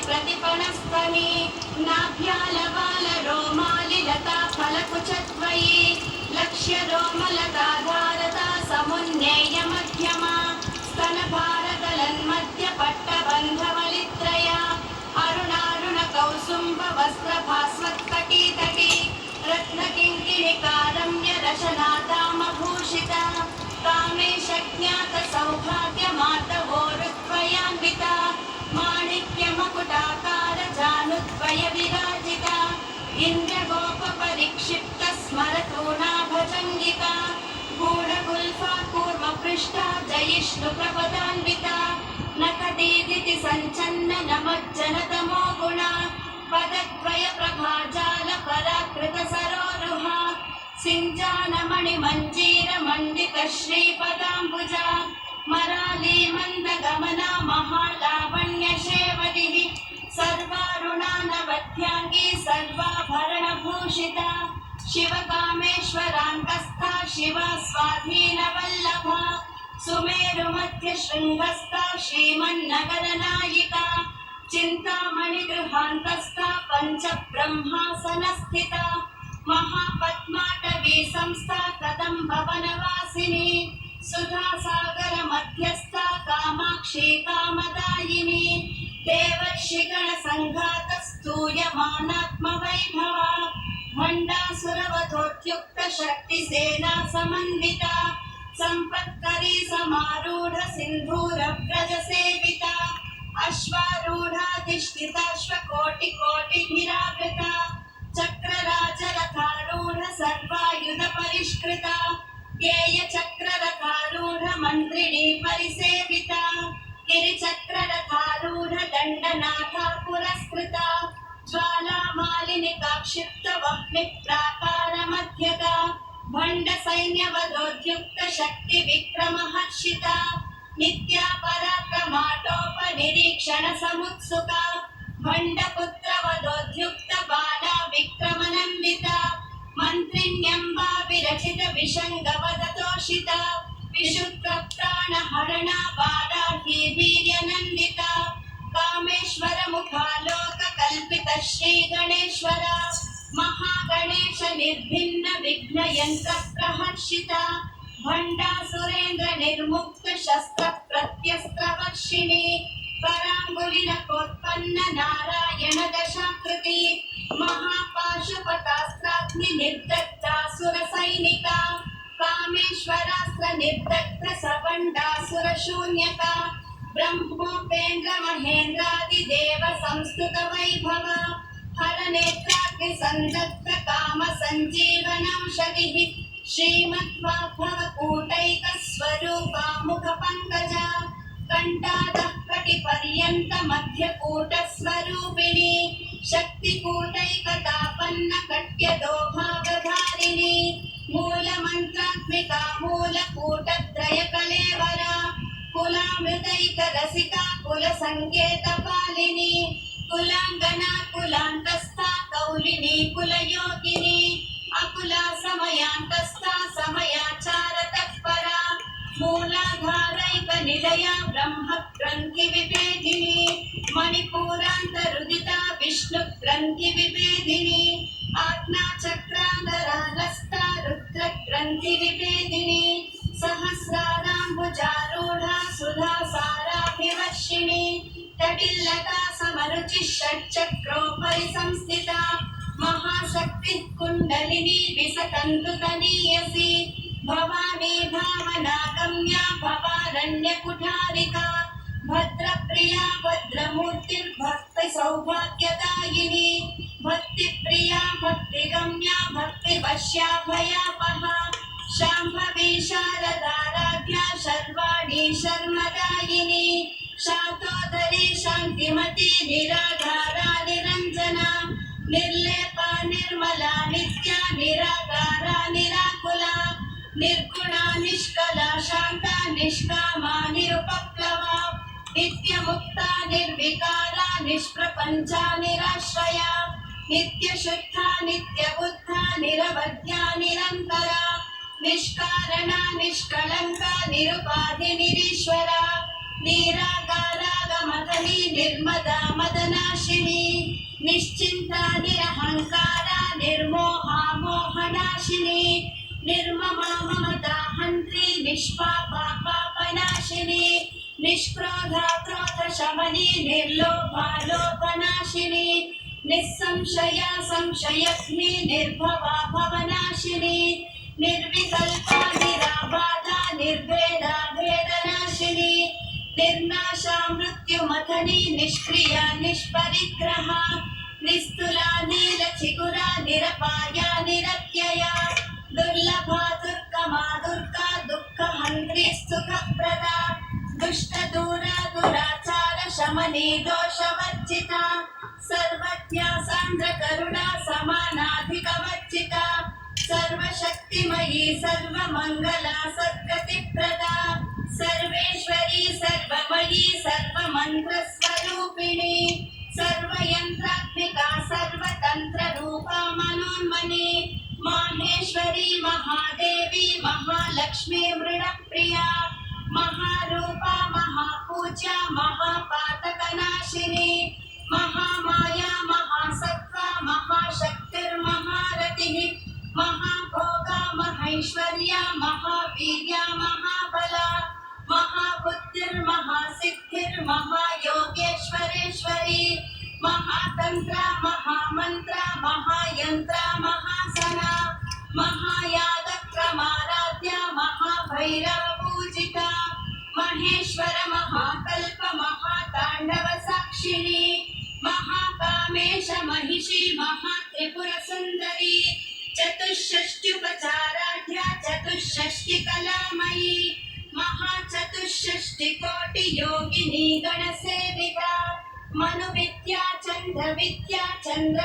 प्रतिपणस्तनि नाभ्यालबालरोमालिलता फलकुचत्वयि लक्ष्यरोमलता धारता समुन्नेयमध्यमा स्तनभारतलन्मध्यपट्टबन्धवलित्रया अरुणारुणकौसुम्बवस्त्रभास्वत्कटीतटी रत्नकिङ्किणिकारम्यरशनादामभूषिता कामेशज्ञातसौभाग्यमातवोरुत्वयान्विता माणिक्यमकुटाकारजानुद्वयविराजिता इन्द्रगोपपरिक्षिप्तस्मरतूणाभजङ्गिका गूढगुल्फा कूर्मपृष्ठा जयिष्णुप्रपदान्विता नखदीदिति सञ्चन्न नमज्जनतमो गुणा पदद्वयप्रभाजालपराकृतसरोरुहा सिञ्जानमणिमञ्जीरमण्डितश्रीपदाम्बुजा मराली मन्दगमना महालावण्यशेवदिः सर्वारुणानवध्याङ्गी सर्वाभरणभूषिता शिवकामेश्वरान्तस्था शिवा स्वाधीनवल्लभा सुमेरुमध्यशृङ्गस्था श्रीमन्नगरनायिका चिन्तामणिगृहान्तस्था पञ्चब्रह्मासनस्थिता महापद्माटवी संस्था कदम्बवनवासिनी सुधासागरमध्यस्था कामाक्षी कामदायिनी देवर्षिगणसङ्घातस्तूयमानात्मवैभवा भण्डासुरवधोद्युक्तशक्तिसेना समन्विता सम्पत्करी समारूढ सिन्धूरव्रजसेविता अश्वारूढाधिष्ठिताश्वकोटिकोटिभिरावृता चक्रराजरथारूढ सर्वायुधपरिष्कृता गेयचक्ररथारूढ मन्त्रिणी परिसेविता गिरिचक्ररथारूढ दण्डनाथा पुरस्कृता ज्वालामालिनिकाक्षिप्तवह्निप्राकारमध्यगा भण्डसैन्यवधोद्युक्तशक्तिविक्रमहर्षिता नित्या पराक्रमाटोपनिरीक्षणसमुत्सुका भण्डपुत्रवधोद्युक्तबाला विक्रमनन्दिता मन्त्रिण्यम्बा विरचितविषङ्गवदतोषिता विशुद्धप्राणहरणा बालाही वीर्यनन्दिता कामेश्वरमुखालोककल्पितश्रीगणेश्वरा महागणेश निर्भिन्न विघ्नयन्त्रप्रहर्षिता भण्डासुरेन्द्र निर्मुक्त शस्त्र प्रत्यस्त्रवर्षिणी पराङ्गुलिनकोत्पन्न नारायण दशाकृति महापाशुपतास्त्राग्नि निर्दग्धासुर सैनिका कामेश्वरास्त्र निर्दग्ध सवण्डासुर शून्यका ब्रह्मोपेन्द्र महेन्द्रादिदेव संस्तुत वैभव हर नेत्राग्नि संदग्ध काम संजीवनौषधिः श्रीमद्वाग्भवकूटैक स्वरूपा मुख पंकजा कंठादः कटिपर्यन्त मध्यकूट स्वरूपिणी शक्तिकूटैकतापन्न कट्यदोभागधारिणी मूलमन्त्रात्मिका मूलकूटत्रय कलेवरा कुलामृतैक रसिका कुलसङ्केतपालिनी कुलाङ्गना कुलान्तस्था कौलिनी कुलयोगिनी अकुला समयान्तस्था समयाचार तत्परा मूलाधारैक निलया ब्रह्मग्रन्थि विभेदिनी मणिपूरान्तरुदिता विष्णुग्रन्थि विभेदिनी आज्ञाचक्रान्तरालस्था रुद्रग्रन्थि विभेदिनी सहस्राराम्बुजारूढा सुधासाराभिवर्षिणी तटिल्लता समरुचिः षट्चक्रोपरि संस्थिता महाशक्तिः कुण्डलिनी विसतन्तु तनीयसी भवानी भावनागम्या भवारण्यकुठारिका भद्रप्रिया भद्रमूर्तिर्भक्ति सौभाग्यदायिनी भक्तिप्रिया भक्तिगम्या भक्तिवश्या भयापहा शाम्भवी शारदाराध्या शर्वाणी शर्मदायिनी शान्तोदरी शान्तिमती निराधारा निरञ्जना निर्लेपा निर्मला नित्या निराकारा निराकुला निर्गुणा निष्कला शान्ता निष्कामा निरुपप्लवा नित्यमुक्ता निर्विकारा निष्प्रपञ्चा निराश्रया नित्यशुद्धा नित्यबुद्धा निरवध्या निरन्तरा निष्कारणा निष्कलङ्का निरुपाधि निरीश्वरा निराकारागमतनी निर्मदा मदनाशिनी निश्चिन्ता निरहङ्कारा निर्मोहा मोहनाशिनी निर्ममा ममता हन्त्री निष्पापा पापनाशिनी निष्क्रोधा क्रोधशमनी निर्लोभा लोभनाशिनी निस्संशया संशयग्नि निर्भवा भवनाशिनी निर्विकल्पा निराबाधा निर्भेदा भेदनाशिनी निर्नाशा मृत्युमथनी निष्क्रिया निष्परिग्रहा निस्तुला नीलचिगुरा निरपाया निरत्यया दुर्लभा दुर्गमा दुर्गा दुःखहन्त्री सुखप्रदा दुष्टदूरा दुराचार शमनी दोषवर्जिता सर्वज्ञा सान्द्रकरुणा समानाधिकवर्जिता सर्वशक्तिमयी सर्वमङ्गला सद्गतिप्रदा सर्वेश्वरी सर्वमयी सर्वमन्त्रस्वरूपिणी सर्वयन्त्रात्मिका सर्वतन्त्ररूपा मनोन्मनी माहेश्वरी महादेवी महालक्ष्मी मृडप्रिया महारूपा महापूज्या महापातकनाशिनी महामाया महासत्त्वा महाशक्तिर्महारतिः महाभोगा महैश्वर्या महावीर्या महाबला महाबुद्धिर्महासिद्धिर्महायोगेश्वरेश्वरी महातन्त्रा महामन्त्रा महायन्त्रा महासना महायागक्रमाराध्या महाभैरवपूजिता महेश्वर महाकल्प महाताण्डव साक्षिणी महाकामेश महिषी महात्रिपुरसुन्दरी चतुष्षष्ट्युपचाराढ्या चतुष्षष्टिकलामयी महाचतुष्षष्टिकोटियोगिनी गणसेविता मनुविद्या चन्द्रविद्या चन्द्र